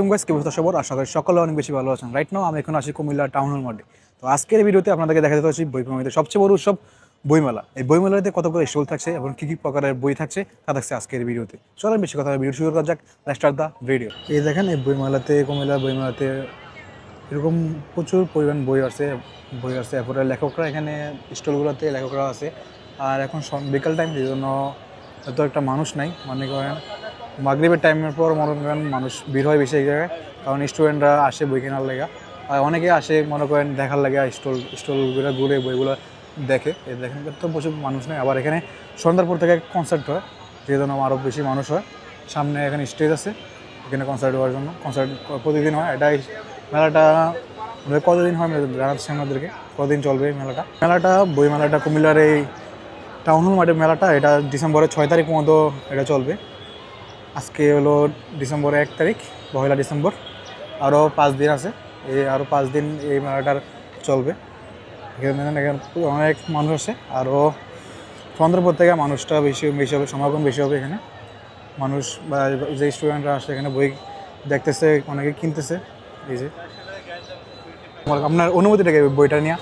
আলাইকুম গাইস, কি অবস্থা সবার? আশা করি সকলে অনেক বেশি ভালো আছেন। রাইট নাও আমি এখন আছি কুমিল্লা টাউন হল মাঠে। তো আজকের ভিডিওতে আপনাদেরকে দেখাতে চাচ্ছি বইমেলাতে সবচেয়ে বড় উৎসব বইমেলা। এই বইমেলাতে কতগুলো স্টল থাকছে এবং কী কী প্রকারের বই থাকছে তা থাকছে আজকের ভিডিওতে। চলেন বেশি কথা ভিডিও শুরু করা যাক। Let's start the video. এই দেখেন এই বইমেলাতে, কুমিল্লা বইমেলাতে এরকম প্রচুর পরিমাণ বই আছে। এরপরে লেখকরা এখানে স্টলগুলোতে লেখকরা আছে। আর এখন বিকাল টাইম, এই জন্য এত একটা মানুষ নাই। মনে করেন মাগরিবের টাইমের পর মনে করেন মানুষ ভিড় হয় বেশি এই জায়গায়, কারণ স্টুডেন্টরা আসে বই কেনার লেগা। আর অনেকে আসে মনে করেন দেখার লেগে, স্টলগুলো ঘুরে বইগুলো দেখে। এই দেখেন তো প্রচুর মানুষ নেই। আবার এখানে সন্ধ্যার পর থেকে কনসার্ট হয়, যে জন্য আরও বেশি মানুষ হয়। সামনে এখানে স্টেজ আছে, এখানে কনসার্ট হওয়ার জন্য। কনসার্ট প্রতিদিন হয়। এটাই মেলাটা কতদিন হয় জানাচ্ছি আপনাদেরকে, কতদিন চলবে মেলাটা। বই মেলাটা কুমিল্লার এই টাউন হল মাঠের মেলাটা, এটা ডিসেম্বরের 6 তারিখ পর্যন্ত এটা চলবে। আজকে হলো ডিসেম্বরের 1 তারিখ, পয়লা ডিসেম্বর। আরও 5 দিন আছে, আরও 5 দিন এই মেলাটার চলবে। এখানে অনেক মানুষ আসে। আরও সন্ধ্যার পর থেকে মানুষটা বেশি হবে, সমাগম বেশি হবে এখানে। মানুষ বা যে স্টুডেন্টরা আসে এখানে বই দেখতেছে, অনেকে কিনতেছে। এই যে আপনার অনুমতিটাকে বইটা নিয়ে।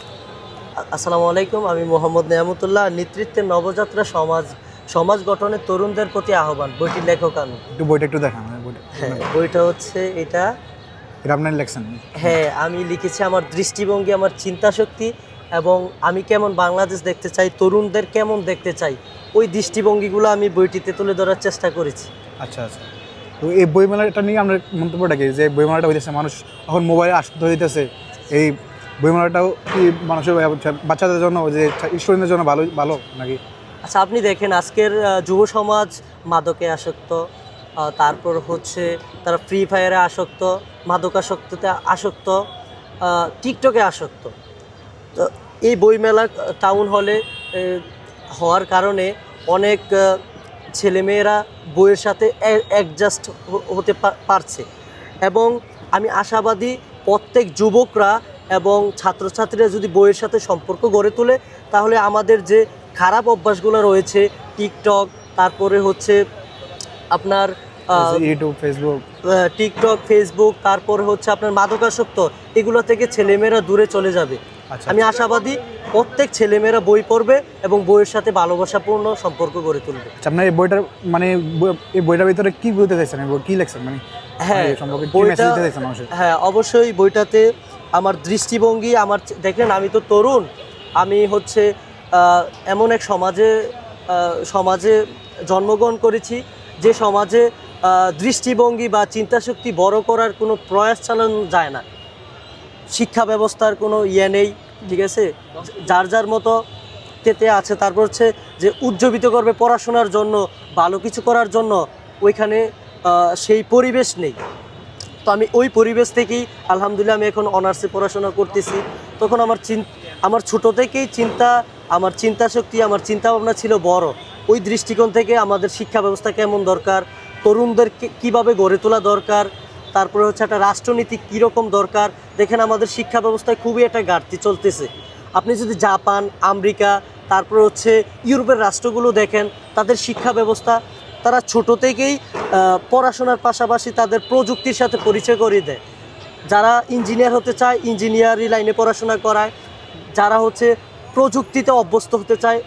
আসসালামু আলাইকুম, আমি মোহাম্মদ নেয়ামতুল্লাহ। নেতৃত্বে নবযাত্রা সমাজ গঠনের তরুণদের প্রতি আহ্বান, বইটির লেখক আমি। বইটা একটু দেখান। হ্যাঁ, বইটা হচ্ছে এটা আপনার লেখছেন? হ্যাঁ, আমি লিখেছি আমার দৃষ্টিভঙ্গি, আমার চিন্তা শক্তি এবং আমি কেমন বাংলাদেশ দেখতে চাই, তরুণদের কেমন দেখতে চাই, ওই দৃষ্টিভঙ্গিগুলো আমি বইটিতে তুলে ধরার চেষ্টা করেছি। আচ্ছা। তো এই বইমেলাটা নিয়ে আমরা মন্তব্যটা কি, যে বইমেলাটা হইতেছে মানুষ এখন মোবাইলে আসক্ত হইতেছে, এই বইমেলাটাও কি মানুষের বাচ্চাদের জন্য, যে স্টুডেন্টদের জন্য ভালো নাকি? আচ্ছা, আপনি দেখেন আজকের যুব সমাজ মাদকে আসক্ত, তারপর হচ্ছে তারা ফ্রি ফায়ারে আসক্ত, মাদকাসক্ততে আসক্ত, টিকটকে আসক্ত। তো এই বইমেলা টাউন হলে হওয়ার কারণে অনেক ছেলেমেয়েরা বইয়ের সাথে অ্যাডজাস্ট হতে পারছে এবং আমি আশাবাদী প্রত্যেক যুবকরা এবং ছাত্রছাত্রীরা যদি বইয়ের সাথে সম্পর্ক গড়ে তোলে, তাহলে আমাদের যে খারাপ অভ্যাসগুলো রয়েছে, টিকটক, তারপরে হচ্ছে আপনার টিকটক, ফেসবুক, তারপরে হচ্ছে আপনার মাদকাসক্ত, এগুলো থেকে ছেলেমেয়েরা দূরে চলে যাবে। আমি আশাবাদী প্রত্যেক ছেলেমেয়েরা বই পড়বে এবং বইয়ের সাথে ভালোবাসাপূর্ণ সম্পর্ক গড়ে তুলবে। আপনার এই বইটার এই বইটার ভিতরে কি বলতে চাইছেন, কি লেখছেন মানে? হ্যাঁ, অবশ্যই বইটাতে আমার দৃষ্টিভঙ্গি, আমার দেখেন আমি তো তরুণ, আমি হচ্ছে এমন এক সমাজে জন্মগ্রহণ করেছি যে সমাজে দৃষ্টিভঙ্গি বা চিন্তাশক্তি বড় করার কোনো প্রয়াস চালানো যায় না। শিক্ষা ব্যবস্থার কোনো নেই, ঠিক আছে, যার মতো তেতে আছে। তারপর হচ্ছে যে উজ্জীবিত করবে পড়াশোনার জন্য, ভালো কিছু করার জন্য, ওইখানে সেই পরিবেশ নেই। তো আমি ওই পরিবেশ থেকেই আলহামদুলিল্লাহ আমি এখন অনার্সে পড়াশোনা করতেছি। তখন আমার ছোটো থেকেই আমার চিন্তাশক্তি, আমার চিন্তাভাবনা ছিল বড়। ওই দৃষ্টিকোণ থেকে আমাদের শিক্ষা ব্যবস্থা কেমন দরকার, তরুণদেরকে কীভাবে গড়ে তোলা দরকার, তারপরে হচ্ছে একটা রাষ্ট্রনীতি কীরকম দরকার। দেখেন আমাদের শিক্ষা ব্যবস্থায় খুবই একটা ঘাটতি চলতেছে। আপনি যদি জাপান, আমেরিকা, তারপরে হচ্ছে ইউরোপের রাষ্ট্রগুলো দেখেন, তাদের শিক্ষা ব্যবস্থা তারা ছোটো থেকেই পড়াশোনার পাশাপাশি তাদের প্রযুক্তির সাথে পরিচয় করিয়ে দেয়। যারা ইঞ্জিনিয়ার হতে চায় ইঞ্জিনিয়ারিং লাইনে পড়াশোনা করায়, যারা হচ্ছে প্রযুক্তিতে অভ্যস্ত হতে চায়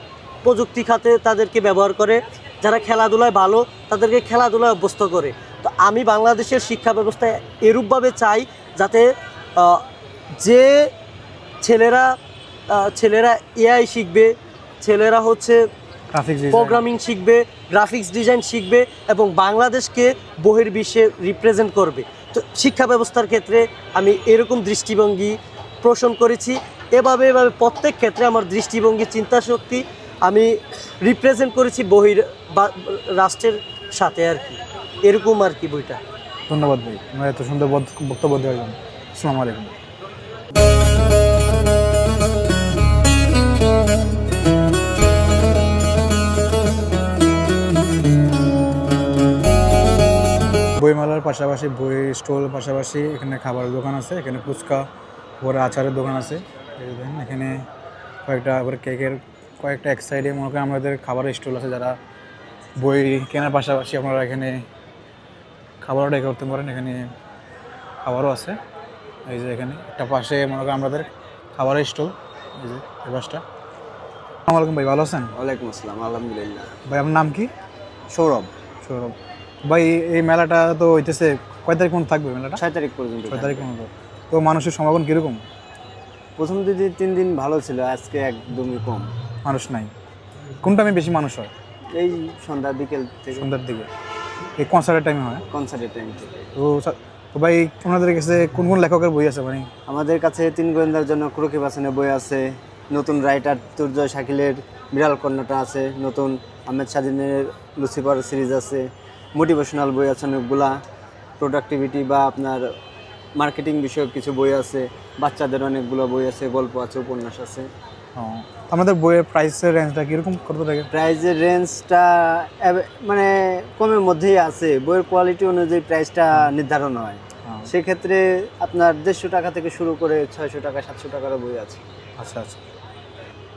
প্রযুক্তি খাতে তাদেরকে ব্যবহার করে, যারা খেলাধুলায় ভালো তাদেরকে খেলাধুলায় অভ্যস্ত করে। তো আমি বাংলাদেশের শিক্ষা ব্যবস্থায় এরূপভাবে চাই যাতে যে ছেলেরা এআই শিখবে, ছেলেরা হচ্ছে প্রোগ্রামিং শিখবে, গ্রাফিক্স ডিজাইন শিখবে এবং বাংলাদেশকে বহির্বিশ্বে রিপ্রেজেন্ট করবে। তো শিক্ষা ব্যবস্থার ক্ষেত্রে আমি এরকম দৃষ্টিভঙ্গি পোষণ করেছি। এভাবে প্রত্যেক ক্ষেত্রে আমার দৃষ্টিভঙ্গি, চিন্তাশক্তি আমি রিপ্রেজেন্ট করেছি রাষ্ট্রের সাথে আর কি, এরকম আর কি বইটা। ধন্যবাদ ভাই, আমরা এত সুন্দর বক্তব্য দেওয়ার জন্য। আসসালামু আলাইকুম। বইমেলার পাশাপাশি বই স্টল, পাশাপাশি এখানে খাবারের দোকান আছে, এখানে ফুচকা, পরে আচারের দোকান আছে। এখানে কেকের কয়েকটা এক সাইডে মনে করেন আমাদের খাবারের স্টল আছে। যারা বই কেনার পাশাপাশি আপনারা এখানে খাবার অর্ডার করতে পারেন। এখানে খাবারও আছে। এই যে এখানে একটা পাশে মনে করেন আমাদের খাবারের স্টল, এই যে এই পাশটা। আসসালামু আলাইকুম ভাই, ভালো আছেন? ওয়ালাইকুম আসসালাম, আলহামদুলিল্লাহ। ভাই আপনার নাম কি? সৌরভ। সৌরভ ভাই। এই মেলাটা তো হইতেছে কয় তারিখ পর্যন্ত থাকবে মেলাটা? 6 তারিখ পর্যন্ত 6 তারিখ পর্যন্ত। তো মানুষের সমাগম কীরকম? প্রথম 2-3 দিন ভালো ছিল, আজকে একদমই কম। মানুষ নাই? কোন টাইমে বেশি মানুষ হয়? এই সন্ধ্যা বিকেল থেকে সন্ধ্যার দিকে, এই কনসার্টের টাইমে হয়। কনসার্টের টাইম থেকে। তো ভাই আপনাদের কাছে কোন কোন লেখকের বই আছে? মানে আমাদের কাছে 3 গোয়েন্দার জন্য ক্রোকি বাসনের বই আছে, নতুন রাইটার তুর্জয় শাকিলের বিড়াল কন্যাটা আছে, নতুন আহমেদ স্বাধীনের লুসিফার সিরিজ আছে, মোটিভেশনাল বই আছে অনেকগুলা, প্রোডাক্টিভিটি বা আপনার মার্কেটিং বিষয়ক কিছু বই আছে, বাচ্চাদের অনেকগুলো বই আছে, গল্প আছে, উপন্যাস আছে। আমাদের বইয়ের প্রাইসের রেঞ্জটা কীরকম, কত টাকা? প্রাইজের রেঞ্জটা মানে কমের মধ্যেই আছে, বইয়ের কোয়ালিটি অনুযায়ী প্রাইসটা নির্ধারণ হয়। সেক্ষেত্রে আপনার 150 টাকা থেকে শুরু করে 600 টাকা 700 টাকারও বই আছে। আচ্ছা আচ্ছা,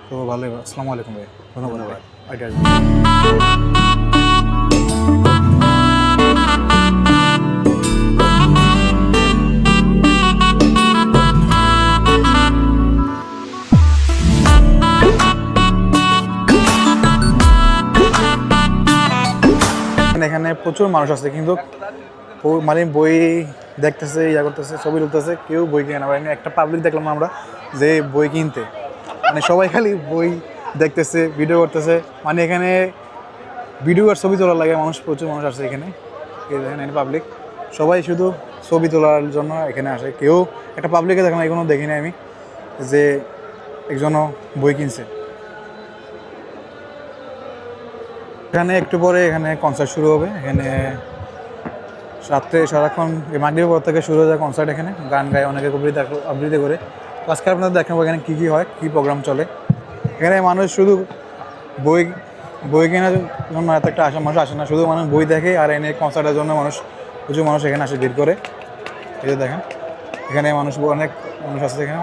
তো ভালোই। আসসালামু আলাইকুম ভাই, ধন্যবাদ। এখানে প্রচুর মানুষ আছে, কিন্তু মানে বই দেখতেছে, ইয়া করতেছে, ছবি তুলতেছে, কেউ বই কিনে না। একটা পাবলিক দেখলাম আমরা যে বই কিনতে, মানে সবাই খালি বই দেখতেছে, ভিডিও করতেছে। মানে এখানে ভিডিও আর ছবি তোলার লাগে মানুষ, প্রচুর মানুষ আসে এখানে। এখানে পাবলিক সবাই শুধু ছবি তোলার জন্য এখানে আসে। কেউ একটা পাবলিকে দেখলাম, এখনও দেখিনি আমি যে একজনও বই কিনছে। এখানে একটু পরে এখানে কনসার্ট শুরু হবে। এখানে রাত্রে সারাক্ষণ মাগরিবের পর থেকে শুরু হয়ে যায় কনসার্ট। এখানে গান গায়, অনেকে আবৃত্তি করে। তো আজকে আপনাদের দেখাবো এখানে কী কী হয়, কী প্রোগ্রাম চলে। এখানে মানুষ শুধু বই কেনার জন্য এত একটা মানুষ আসে না, শুধু মানুষ বই দেখে আর এনে কনসার্টের জন্য প্রচুর মানুষ এখানে আসে ভিড় করে। এই যে দেখেন এখানে অনেক মানুষ আসছে। এখানে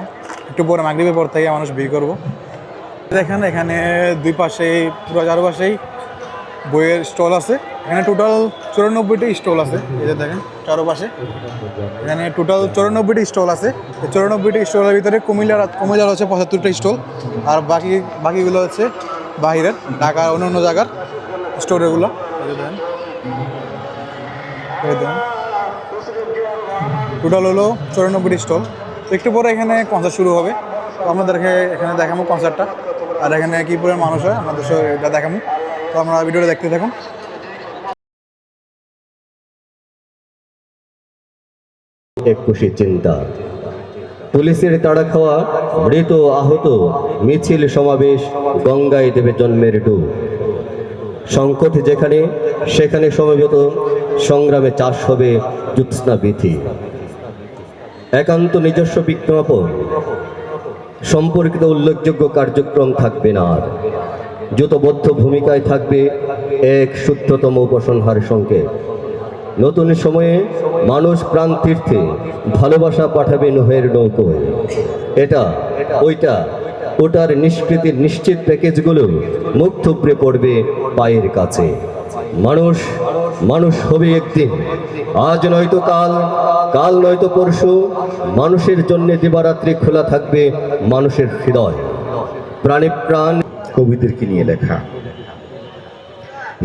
একটু পরে মাগরিবের পর থেকে মানুষ ভিড় করবো। দেখেন এখানে দুই পাশেই, পুরো চারপাশেই বইয়ের স্টল আছে। এখানে টোটাল 94টি স্টল আছে। এই যে দেখেন চারপাশে এখানে টোটাল 94টি স্টল আছে। এই 94টি স্টলের ভিতরে কুমিল্লার হচ্ছে 75টা স্টল, আর বাকিগুলো হচ্ছে বাহিরের, ঢাকার অন্য জায়গার স্টোরেগুলো। টোটাল হলো 94টি স্টল। তো একটু পরে এখানে কনসার্ট শুরু হবে। তো আপনাদেরকে এখানে দেখাবো কনসার্টটা, আর এখানে কী পরিমাণ মানুষ হয় আমাদের এটা দেখাবো। তো আমরা ভিডিওটা দেখতে থাকুন। খুশি চিন্তা, পুলিশের তাড়া খাওয়া, মৃত আহত, মিছিল সমাবেশ, গঙ্গায় দেবে জন্মের ডুব। সংকট যেখানে সেখানে সমবেত সংগ্রামে চাষ হবে জ্যোৎস্না বিধি। একান্ত নিজস্ব বিজ্ঞাপন সম্পর্কিত উল্লেখযোগ্য কার্যক্রম থাকবে না আর। যুতবদ্ধ ভূমিকায় থাকবে এক শুদ্ধতম উপসংহার সংকেত। নতুন সময়ে মানুষ প্রাণ তীর্থে ভালোবাসা পাঠাবে নোহের নৌকোয়। এটা ওইটা ওটার নিষ্কৃতির নিশ্চিত প্যাকেজগুলো মুখ থুবড়ে পড়বে পায়ের কাছে। মানুষ হবে একদিন, আজ নয়তো কাল, কাল নয়তো পরশু। মানুষের জন্য দিবারাত্রি খোলা থাকবে মানুষের হৃদয়। প্রাণে প্রাণ। কবিদেরকে নিয়ে লেখা।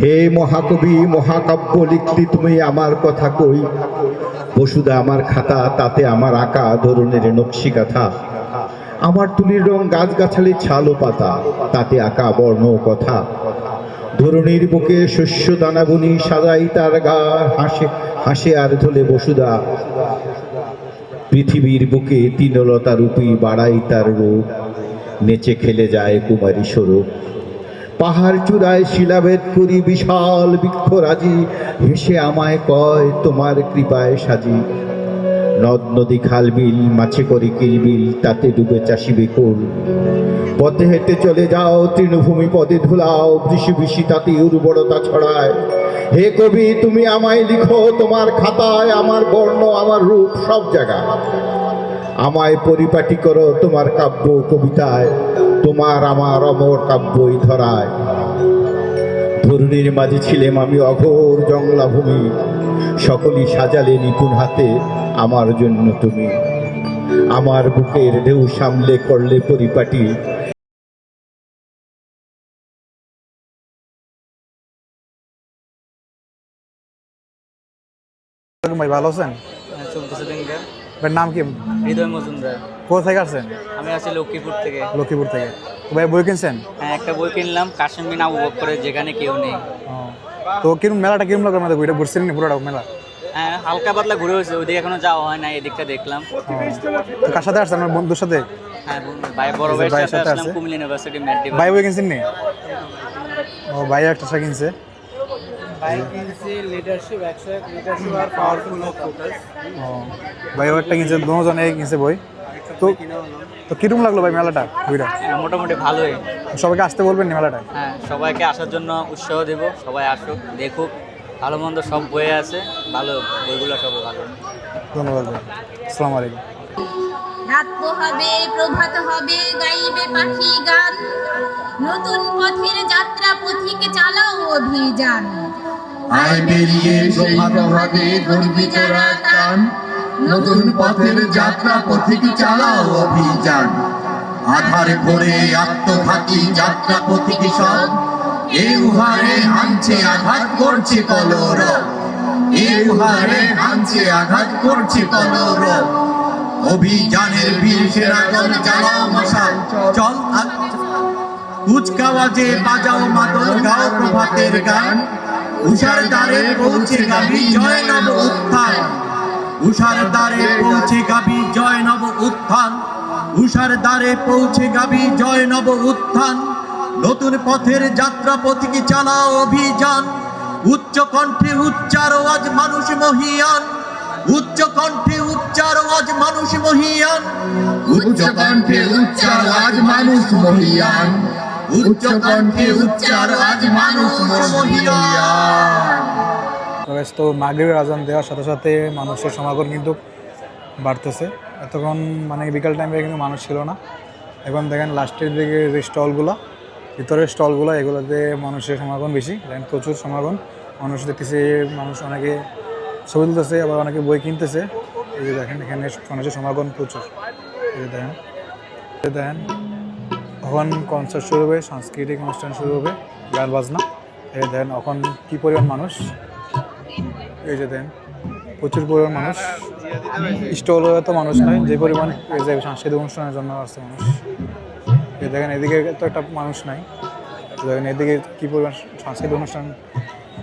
হে মহাকবি, মহাকাব্য লিখলি তুমি আমার কথা কই। বসুদা আমার খাতা, তাতে আমার আঁকা ধরনের নকশি কাঁথা। আমার তুলির রং গাছগাছালি ছাল ও পাতা, তাতে আঁকা বর্ণ কথা। ধরণীর বুকে শস্য দানা বুনি, সাজাই তার গা, হাসে আর ধলে বসুদা। পৃথিবীর বুকে তৃণলতা রূপী, বাড়াই তার রূপ, নেচে খেলে যায় কুমারী স্বরূপ। পাহাড় চূড়ায় শিলাভেদ করি, বিশাল বৃক্ষরাজি, হেসে আমায় কয় তোমার কৃপায় সাজি। নদ নদী খাল বিল, মাছে করি কিলবিল, তাতে ডুবে চাষি বেকুল। পথে হেঁটে চলে যাও, তৃণভূমি পদে ধুলাও, বৃষি বৃষি তাতে উর্বরতা ছড়ায়। হে কবি, তুমি আমায় লিখো তোমার খাতায়, আমার বর্ণ আমার রূপ সব জায়গায়। আমায় পরিপাটি করো তোমার কাব্য কবিতায়, তোমার আমার অমর কাব্যই ধরায়। ধরুণীর মাঝে ছিলাম আমি অঘোর জংলা ভূমি, সকলই সাজালে নিপুণ হাতে, আমার জন্য তুমি আমার বুকের ঢেউ সামলে করলে পরিপাটি। ভাই ভালো আছেন? চলতেছে দিনকাল। ভাইয়ের নাম কি? হৃদয় মজুমদার। কোথা থেকে আসছেন? আমি আছি লক্ষ্মীপুর থেকে। লক্ষ্মীপুর থেকে। তো ভাই বই কিনছেন? হ্যাঁ, একটা বই কিনলাম, কাশেম বিন আবু বকরের যেখানে কেউ নেই। ও, তো কিরম মেলাটা কিরম লাগলো আমাদের? বইটা ঘুরছিলেন না পুরোটা মেলা? হ্যাঁ, হালকা পাতলা ঘুরে হয়েছে, ওইদিকে এখনো যাওয়া হয় না, এদিকটা দেখলাম। তো কার সাথে আসছেন? আমার বন্ধুর সাথে? হ্যাঁ, ভাই বড় ভাইয়ের ভাইয়ের সাথে সাথে আসলাম, আছে? কুমিল্লা ইউনিভার্সিটি ম্যাট ভাই বই কিনছেন নি? ও, ভাই একটা শাড়ি কিনছে। ও, ভাইও একটা কিনছে, দুজনে কিনছে বই। তো তো কিরম লাগলো ভাই মেলাটা বইটা? মোটামুটি ভালোই। সবাইকে আসতে বলবেন নি মেলাটায়? হ্যাঁ, সবাইকে আসার জন্য উৎসাহ দেব, সবাই আসুক, দেখুক, ভালো মন্দ সব বই আছে, ভালো বইগুলো সব ভালো। ধন্যবাদ ভাই। আসসালামু আলাইকুম। রাত পোহাবে, প্রভাত হবে, গাইবে পাখি গান, নতুন পথের যাত্রা পথিক চালাও অভিযান। আয় বেরিয়ে সেই প্রভাতে গর্বি যারা টান, নতুন পথের যাত্রা পথিক চালাও অভিযান। আধার ভরে আত্মঘাতী যাত্রা পথিক সব, এ উহারে হানছে আঘাত করছে কলরব, এ উহারে হানছে আঘাত করছে কলরব। অভিযানের বীর সেরা দল চালাও মশাল, চল কুচকাওয়াজে বাজাও মাদল, গাও প্রভাতের গান। উষার দ্বারে পৌঁছে গাবি জয় নব উত্থান, উষার দ্বারে পৌঁছে গাবি জয় নব উত্থান, উষার দ্বারে পৌঁছে গাবি জয় নব উত্থান। নতুন পথের যাত্রা পথিকে চালাও অভিযান, উচ্চ কণ্ঠে উচ্চারো আজ মানুষ মহিয়ান, উচ্চ কণ্ঠে উচ্চারো আজ মানুষ মহিয়ান, উচ্চ কণ্ঠে উচ্চার আজ মানুষ মহিয়ান, উচ্চ কণ্ঠে উচ্চার আজ মানুষ মহিয়ান। তো মাগরিবের আজান দেওয়ার সাথে সাথে মানুষের সমাগম কিন্তু বাড়তেছে। এতক্ষণ মানে বিকাল টাইমে কিন্তু মানুষ ছিল না। এখন দেখেন লাস্টের দিকে যে স্টলগুলো, ভিতরের স্টলগুলো, এগুলোতে মানুষের সমাগম বেশি। দেখেন প্রচুর সমাগম মানুষ দেখতেছে, মানুষ অনেকে ছবি তুলতেছে, আবার অনেকে বই কিনতেছে। এই যে দেখেন এখানে মানুষের সমাগম প্রচুর। এই যে দেখেন এখন কনসার্ট শুরু হবে, সাংস্কৃতিক অনুষ্ঠান শুরু হবে, গান বাজনা। এই দেখেন এখন কী পরিমাণ মানুষ, এই যে দেখেন প্রচুর পরিমাণ মানুষ। স্টল তো মানুষ নয়, যে পরিমাণ এই যে সাংস্কৃতিক অনুষ্ঠানের জন্য আসছে মানুষ। এই দেখেন এদিকে তো একটা মানুষ নাই, দেখেন এদিকে কী পরিমাণ সাংস্কৃতিক অনুষ্ঠান,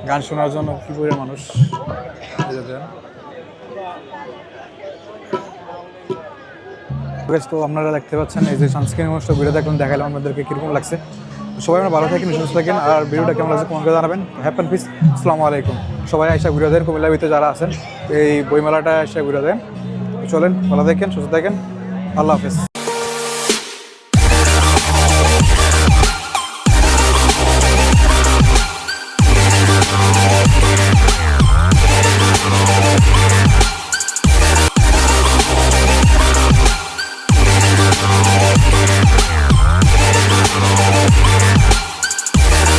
গান শোনার জন্য কী পরিমাণ মানুষ। এই যে দেখেন তো আপনারা দেখতে পাচ্ছেন এই যে সাংস্কৃতিক অনুষ্ঠান ভিডিও দেখলাম, দেখালাম আপনাদেরকে কীরকম লাগছে। সবাই আমরা ভালো থাকেন, সুস্থ থাকেন, আর ভিডিওটা কেমন লাগছে কমেন্ট করে জানাবেন। হ্যাপি পিস, আসসালামু আলাইকুম। সবাই আইসা ঘুরে দেন, কুমিল্লার ভিতরে যারা আছেন এই বইমেলাটা এসে ঘুরে দেন। চলেন, ভালো থাকেন, সুস্থ থাকেন, আল্লাহ হাফেজ।